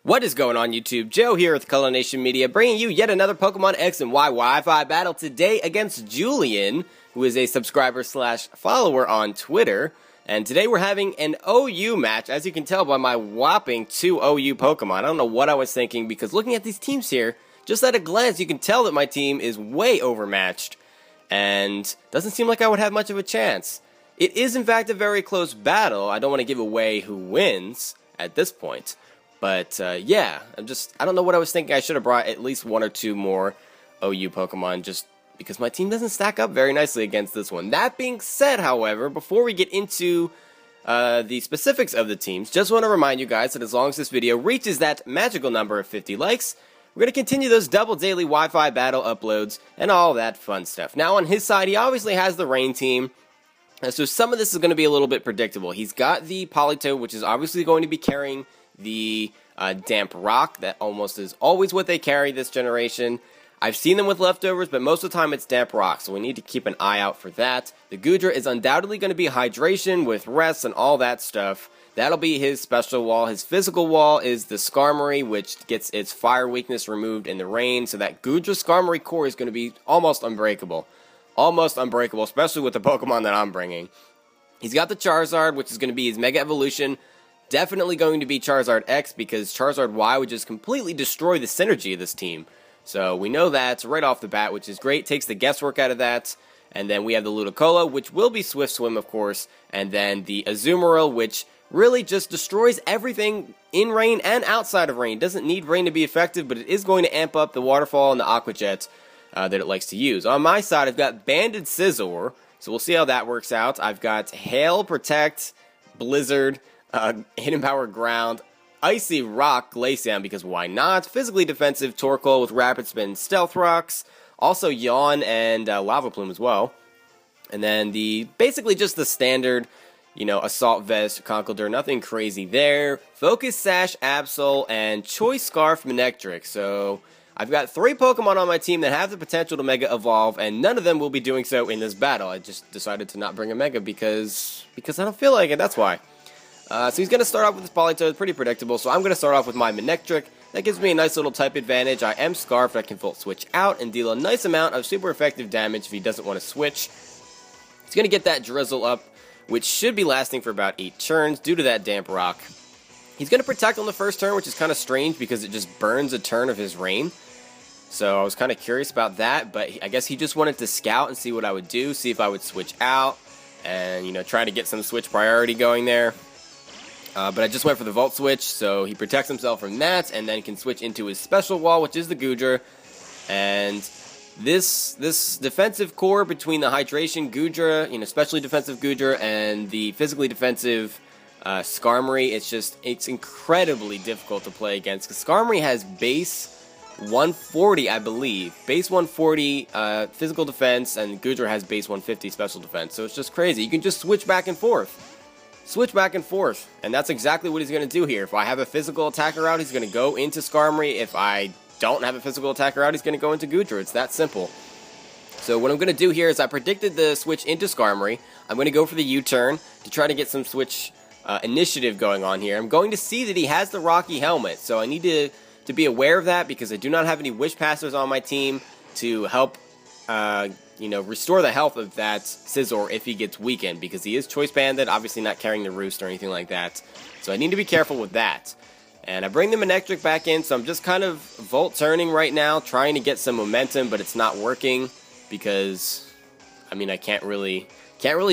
What is going on YouTube? Joe here with Color Nation Media, bringing you yet another Pokemon X and Y Wi-Fi battle today against Julian, who is a subscriber/follower on Twitter. And today we're having an OU match, as you can tell by my whopping 2 OU Pokemon. I don't know what I was thinking, because looking at these teams here, just at a glance you can tell that my team is way overmatched, and doesn't seem like I would have much of a chance. It is in fact a very close battle. I don't want to give away who wins at this point. But, yeah, I don't know what I was thinking. I should have brought at least 1 or 2 more OU Pokemon, just because my team doesn't stack up very nicely against this one. That being said, however, before we get into the specifics of the teams, just want to remind you guys that as long as this video reaches that magical number of 50 likes, we're going to continue those double daily Wi-Fi battle uploads and all that fun stuff. Now, on his side, he obviously has the Rain team, so some of this is going to be a little bit predictable. He's got the Politoed, which is obviously going to be carrying the Damp Rock. That almost is always what they carry this generation. I've seen them with leftovers, but most of the time it's Damp Rock, so we need to keep an eye out for that. The Goodra is undoubtedly going to be Hydration with Rest and all that stuff. That'll be his special wall. His physical wall is the Skarmory, which gets its fire weakness removed in the rain, so that Goodra Skarmory core is going to be almost unbreakable. Almost unbreakable, especially with the Pokemon that I'm bringing. He's got the Charizard, which is going to be his Mega Evolution. Definitely going to be Charizard X, because Charizard Y would just completely destroy the synergy of this team. So we know that right off the bat, which is great. Takes the guesswork out of that. And then we have the Ludicolo, which will be Swift Swim, of course. And then the Azumarill, which really just destroys everything in rain and outside of rain. Doesn't need rain to be effective, but it is going to amp up the Waterfall and the Aqua Jet that it likes to use. On my side, I've got Banded Scizor, so we'll see how that works out. I've got Hail, Protect, Blizzard, Hidden Power Ground, Icy Rock, Glaceon, because why not? Physically defensive Torkoal with Rapid Spin, Stealth Rocks, also Yawn and Lava Plume as well. And then basically just the standard, Assault Vest, Conkeldurr, nothing crazy there. Focus Sash, Absol, and Choice Scarf, Manectric. So I've got 3 Pokemon on my team that have the potential to Mega Evolve, and none of them will be doing so in this battle. I just decided to not bring a Mega because I don't feel like it, that's why. So he's going to start off with his Politoed, pretty predictable, so I'm going to start off with my Manectric. That gives me a nice little type advantage. I am Scarfed, I can Volt Switch out and deal a nice amount of super effective damage if he doesn't want to switch. He's going to get that Drizzle up, which should be lasting for about 8 turns due to that Damp Rock. He's going to Protect on the first turn, which is kind of strange because it just burns a turn of his Rain. So I was kind of curious about that, but I guess he just wanted to scout and see what I would do, see if I would switch out, and, try to get some switch priority going there. But I just went for the Volt Switch, so he protects himself from that, and then can switch into his special wall, which is the Goodra. And this defensive core between the Hydration Goodra, especially defensive Goodra, and the physically defensive Skarmory, it's incredibly difficult to play against. Because Skarmory has base 140, I believe. Base 140 physical defense, and Goodra has base 150 special defense. So it's just crazy. You can just switch back and forth. Switch back and forth, and that's exactly what he's going to do here. If I have a physical attacker out, he's going to go into Skarmory. If I don't have a physical attacker out, he's going to go into Goodra. It's that simple. So what I'm going to do here is I predicted the switch into Skarmory. I'm going to go for the U-turn to try to get some switch initiative going on here. I'm going to see that he has the Rocky Helmet, so I need to be aware of that because I do not have any Wish Passers on my team to help restore the health of that Scizor if he gets weakened, because he is Choice Banded, obviously not carrying the Roost or anything like that. So I need to be careful with that. And I bring the Manectric back in, so I'm just kind of Volt turning right now, trying to get some momentum, but it's not working because, I can't really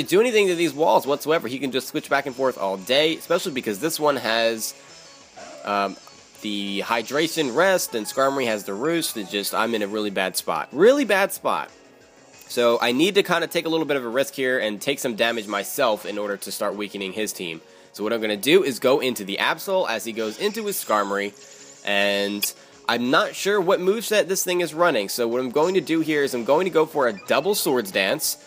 do anything to these walls whatsoever. He can just switch back and forth all day, especially because this one has the Hydration Rest, and Skarmory has the Roost. I'm in a really bad spot. Really bad spot. So I need to kind of take a little bit of a risk here and take some damage myself in order to start weakening his team. So what I'm going to do is go into the Absol as he goes into his Skarmory, and I'm not sure what moveset this thing is running. So what I'm going to do here is I'm going to go for a double Swords Dance.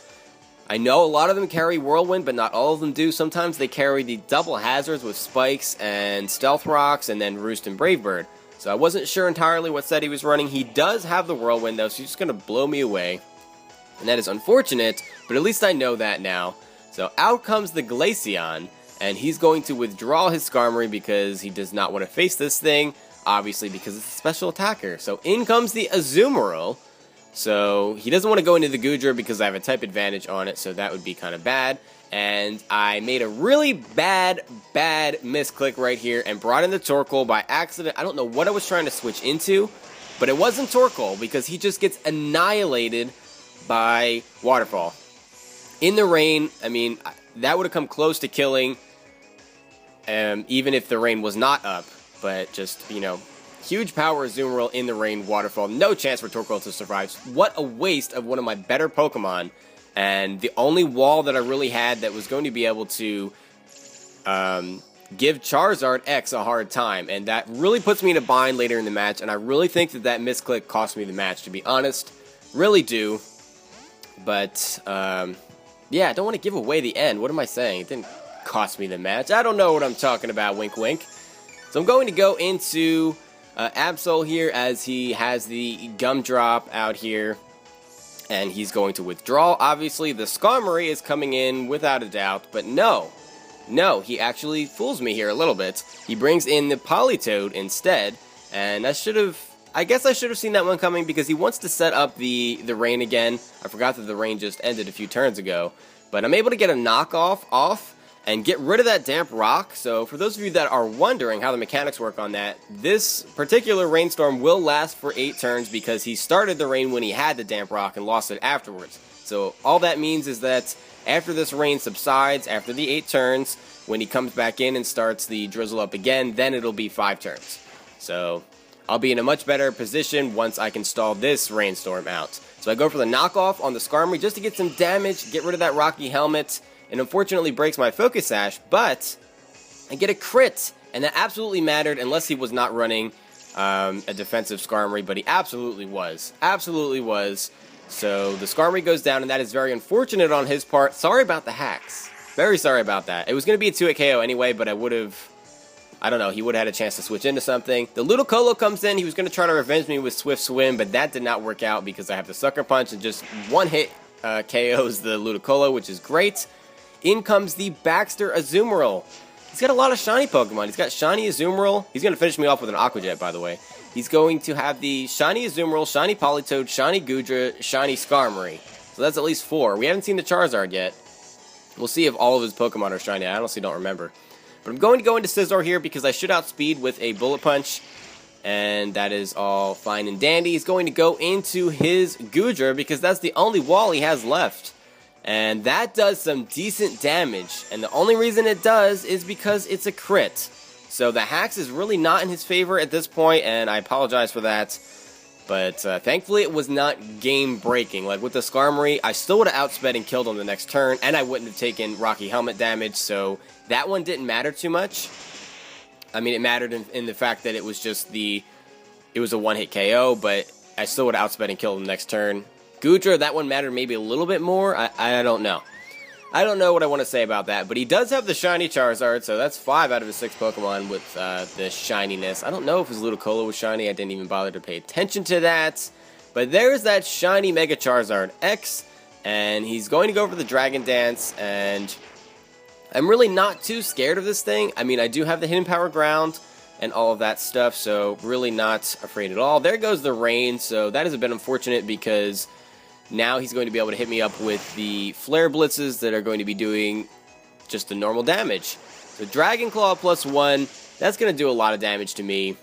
I know a lot of them carry Whirlwind, but not all of them do. Sometimes they carry the double hazards with Spikes and Stealth Rocks and then Roost and Brave Bird. So I wasn't sure entirely what set he was running. He does have the Whirlwind though, so he's just going to blow me away. And that is unfortunate, but at least I know that now. So out comes the Glaceon, and he's going to withdraw his Skarmory because he does not want to face this thing. obviously, because it's a special attacker. So in comes the Azumarill. So he doesn't want to go into the Goodra because I have a type advantage on it, so that would be kind of bad. And I made a really bad misclick right here and brought in the Torkoal by accident. I don't know what I was trying to switch into, but it wasn't Torkoal because he just gets annihilated by Waterfall. In the rain, I mean, that would have come close to killing, even if the rain was not up. But just, you know, huge power Azumarill in the rain, Waterfall. No chance for Torkoal to survive. What a waste of one of my better Pokemon. And the only wall that I really had that was going to be able to give Charizard X a hard time. And that really puts me in a bind later in the match. And I really think that that misclick cost me the match, to be honest. Really do. But, yeah, I don't want to give away the end. What am I saying? It didn't cost me the match. I don't know what I'm talking about, wink wink. So I'm going to go into Absol here as he has the Gumdrop out here. And he's going to withdraw. Obviously, the Skarmory is coming in without a doubt. But no, he actually fools me here a little bit. He brings in the Politoed instead. And I guess I should have seen that one coming because he wants to set up the rain again. I forgot that the rain just ended a few turns ago. But I'm able to get a knockoff off and get rid of that damp rock. So for those of you that are wondering how the mechanics work on that, this particular rainstorm will last for 8 turns because he started the rain when he had the damp rock and lost it afterwards. So all that means is that after this rain subsides, after the 8 turns, when he comes back in and starts the drizzle up again, then it'll be 5 turns. So I'll be in a much better position once I can stall this rainstorm out. So I go for the knockoff on the Skarmory just to get some damage, get rid of that rocky helmet, and unfortunately breaks my Focus Sash, but I get a crit, and that absolutely mattered unless he was not running a defensive Skarmory, but he absolutely was. Absolutely was. So the Skarmory goes down, and that is very unfortunate on his part. Sorry about the hacks. Very sorry about that. It was going to be a 2-hit KO anyway, but I don't know, he would have had a chance to switch into something. The Ludicolo comes in. He was going to try to revenge me with Swift Swim, but that did not work out because I have the Sucker Punch and just one hit KOs the Ludicolo, which is great. In comes the Baxter Azumarill. He's got a lot of shiny Pokemon. He's got shiny Azumarill. He's going to finish me off with an Aqua Jet, by the way. He's going to have the shiny Azumarill, shiny Politoed, shiny Goodra, shiny Skarmory. So that's at least 4. We haven't seen the Charizard yet. We'll see if all of his Pokemon are shiny. I honestly don't remember. But I'm going to go into Scizor here because I should outspeed with a Bullet Punch. And that is all fine and dandy. He's going to go into his Goodra because that's the only wall he has left. And that does some decent damage. And the only reason it does is because it's a crit. So the hacks is really not in his favor at this point, and I apologize for that. But thankfully it was not game-breaking. Like with the Skarmory, I still would have outsped and killed him the next turn, and I wouldn't have taken Rocky Helmet damage, so that one didn't matter too much. I mean, it mattered in the fact that it was just it was a one-hit KO, but I still would have outsped and killed him the next turn. Goodra, that one mattered maybe a little bit more. I don't know. I don't know what I want to say about that, but he does have the shiny Charizard, so that's 5 out of his 6 Pokemon with the shininess. I don't know if his Ludicolo was shiny. I didn't even bother to pay attention to that. But there's that shiny Mega Charizard X, and he's going to go for the Dragon Dance, and I'm really not too scared of this thing. I mean, I do have the Hidden Power Ground and all of that stuff, so really not afraid at all. There goes the rain, so that is a bit unfortunate because now he's going to be able to hit me up with the Flare Blitzes that are going to be doing just the normal damage. So Dragon Claw +1, that's going to do a lot of damage to me.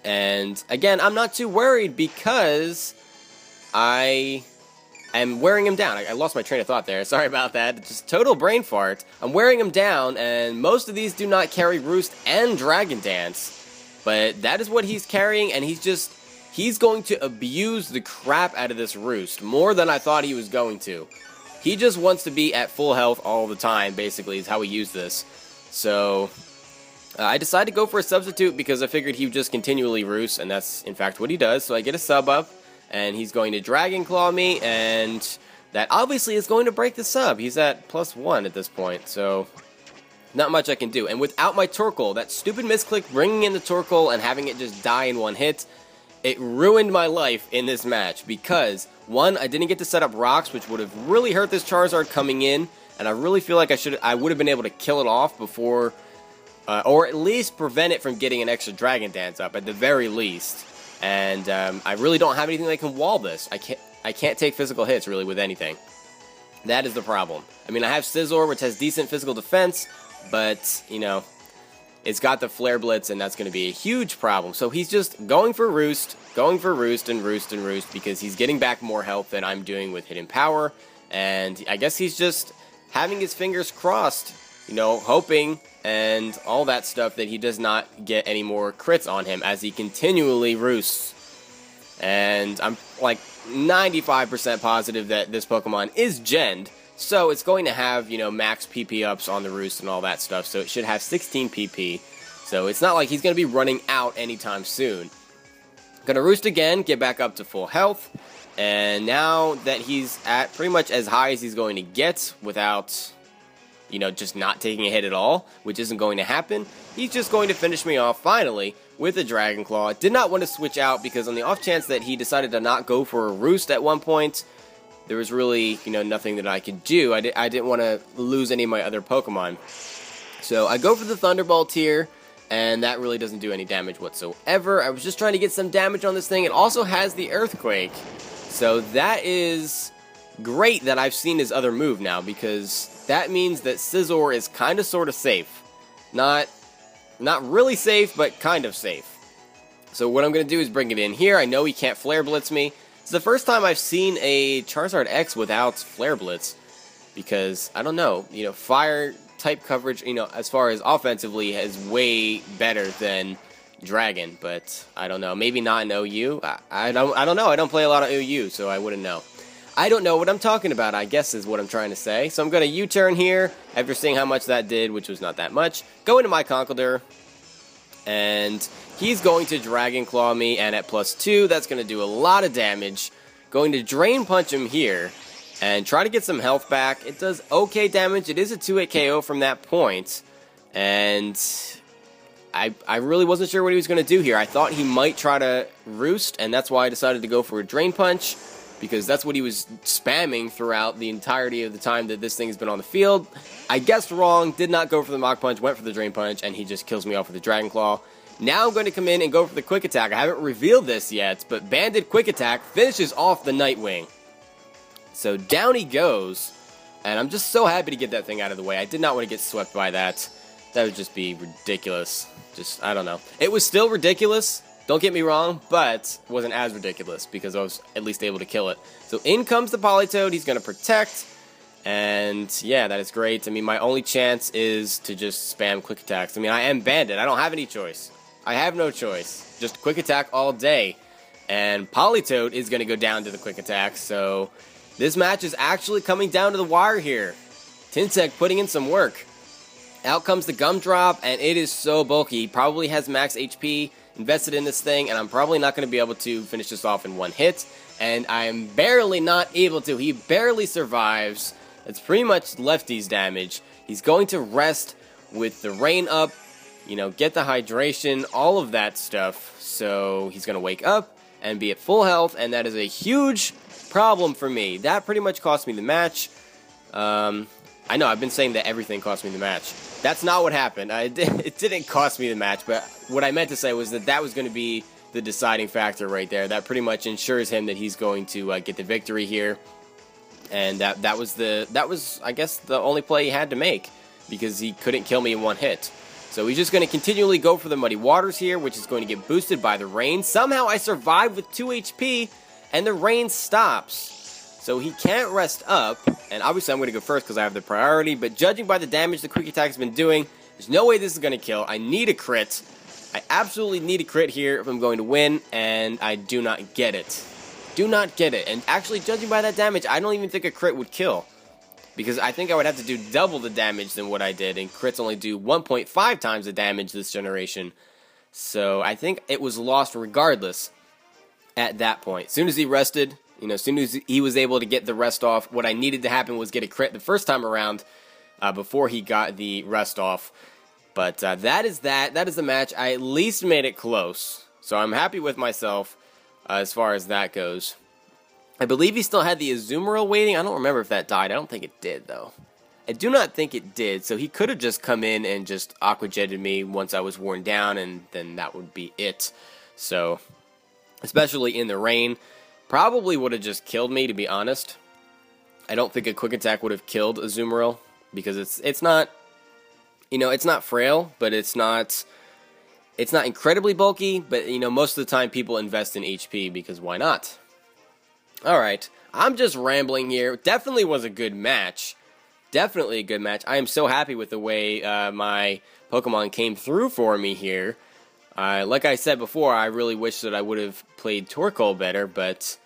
And again, I'm not too worried because I am wearing him down. I lost my train of thought there. Sorry about that. Just total brain fart. I'm wearing him down, and most of these do not carry Roost and Dragon Dance. But that is what he's carrying, and he's going to abuse the crap out of this Roost, more than I thought he was going to. He just wants to be at full health all the time, basically, is how we use this. So I decided to go for a substitute because I figured he would just continually Roost, and that's, in fact, what he does. So I get a sub up, and he's going to Dragon Claw me, and that obviously is going to break the sub. He's at +1 at this point, so not much I can do. And without my Torkoal, that stupid misclick bringing in the Torkoal and having it just die in one hit, it ruined my life in this match because, one, I didn't get to set up rocks, which would have really hurt this Charizard coming in, and I really feel like I would have been able to kill it off before or at least prevent it from getting an extra Dragon Dance up at the very least. And I really don't have anything that can wall this. I can't take physical hits really with anything. That is the problem. I mean, I have Scizor, which has decent physical defense, but you know, it's got the Flare Blitz, and that's going to be a huge problem. So he's just going for Roost, and Roost, because he's getting back more health than I'm doing with Hidden Power. And I guess he's just having his fingers crossed, you know, hoping and all that stuff that he does not get any more crits on him as he continually roosts. And I'm like 95% positive that this Pokemon is Genned, so it's going to have, you know, max PP ups on the roost and all that stuff, so it should have 16 PP, so it's not like he's going to be running out anytime soon. Gonna roost again, get back up to full health, and now that he's at pretty much as high as he's going to get without, you know, just not taking a hit at all, which isn't going to happen, he's just going to finish me off finally with a Dragon Claw. Did not want to switch out because on the off chance that he decided to not go for a Roost at one point, there was really, you know, nothing that I could do. I didn't want to lose any of my other Pokemon. So I go for the Thunderbolt here, and that really doesn't do any damage whatsoever. I was just trying to get some damage on this thing. It also has the Earthquake, so that is great that I've seen his other move now, because that means that Scizor is kind of sort of safe. Not really safe, but kind of safe. So what I'm going to do is bring it in here. I know he can't Flare Blitz me. It's the first time I've seen a Charizard X without Flare Blitz, because, I don't know, you know, fire type coverage, you know, as far as offensively, is way better than Dragon, but I don't know. Maybe not in OU. I don't know. I don't play a lot of OU, so I wouldn't know. I don't know what I'm talking about, I guess is what I'm trying to say. So I'm going to U-turn here, after seeing how much that did, which was not that much. Go into my Conkeldurr, and he's going to Dragon Claw me, and at +2, that's going to do a lot of damage. Going to Drain Punch him here, and try to get some health back. It does okay damage. It is a 2-hit KO from that point, and I really wasn't sure what he was going to do here. I thought he might try to Roost, and that's why I decided to go for a Drain Punch, because that's what he was spamming throughout the entirety of the time that this thing has been on the field. I guessed wrong, did not go for the Mach Punch, went for the Drain Punch, and he just kills me off with the Dragon Claw. Now I'm going to come in and go for the Quick Attack. I haven't revealed this yet, but Banded Quick Attack finishes off the Nightwing. So down he goes, and I'm just so happy to get that thing out of the way. I did not want to get swept by that. That would just be ridiculous. Just, I don't know. It was still ridiculous. Don't get me wrong, but wasn't as ridiculous because I was at least able to kill it. So in comes the Politoed. He's going to protect, and yeah, that is great. I mean, my only chance is to just spam quick attacks. I mean, I am banded. I don't have any choice. I have no choice. Just quick attack all day. And Politoed is going to go down to the quick attack, so this match is actually coming down to the wire here. Tinsec putting in some work. Out comes the Gumdrop, and it is so bulky. He probably has max HP invested in this thing, and I'm probably not going to be able to finish this off in one hit, and I am barely not able to. He barely survives. It's pretty much Lefty's damage. He's going to rest with the rain up, you know, get the hydration, all of that stuff, so he's going to wake up and be at full health, and that is a huge problem for me. That pretty much cost me the match. I know, I've been saying that everything cost me the match. That's not what happened. It didn't cost me the match, but what I meant to say was that that was going to be the deciding factor right there. That pretty much ensures him that he's going to get the victory here. And that was, I guess, the only play he had to make, because he couldn't kill me in one hit. So he's just going to continually go for the Muddy Waters here, which is going to get boosted by the rain. Somehow I survived with 2 HP, and the rain stops. So he can't rest up, and obviously I'm going to go first because I have the priority, but judging by the damage the Quick Attack has been doing, there's no way this is going to kill. I need a crit. I absolutely need a crit here if I'm going to win, and I do not get it. Do not get it. And actually, judging by that damage, I don't even think a crit would kill, because I think I would have to do double the damage than what I did, and crits only do 1.5 times the damage this generation. So I think it was lost regardless at that point. As soon as he rested, you know, as soon as he was able to get the rest off, what I needed to happen was get a crit the first time around before he got the rest off. But that is that. That is the match. I at least made it close, so I'm happy with myself as far as that goes. I believe he still had the Azumarill waiting. I don't remember if that died. I don't think it did, though. I do not think it did, so he could have just come in and just Aqua Jetted me once I was worn down, and then that would be it. So, especially in the rain, probably would have just killed me, to be honest. I don't think a Quick Attack would have killed Azumarill, because it's not, you know, it's not frail, but it's not incredibly bulky, but, you know, most of the time people invest in HP, because why not? Alright, I'm just rambling here. Definitely was a good match. Definitely a good match. I am so happy with the way my Pokemon came through for me here. Like I said before, I really wish that I would have played Torkoal better, but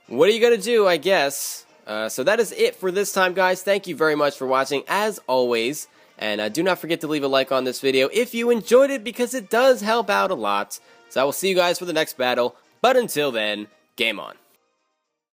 what are you going to do, I guess? So that is it for this time, guys. Thank you very much for watching, as always. And do not forget to leave a like on this video if you enjoyed it, because it does help out a lot. So I will see you guys for the next battle. But until then, game on.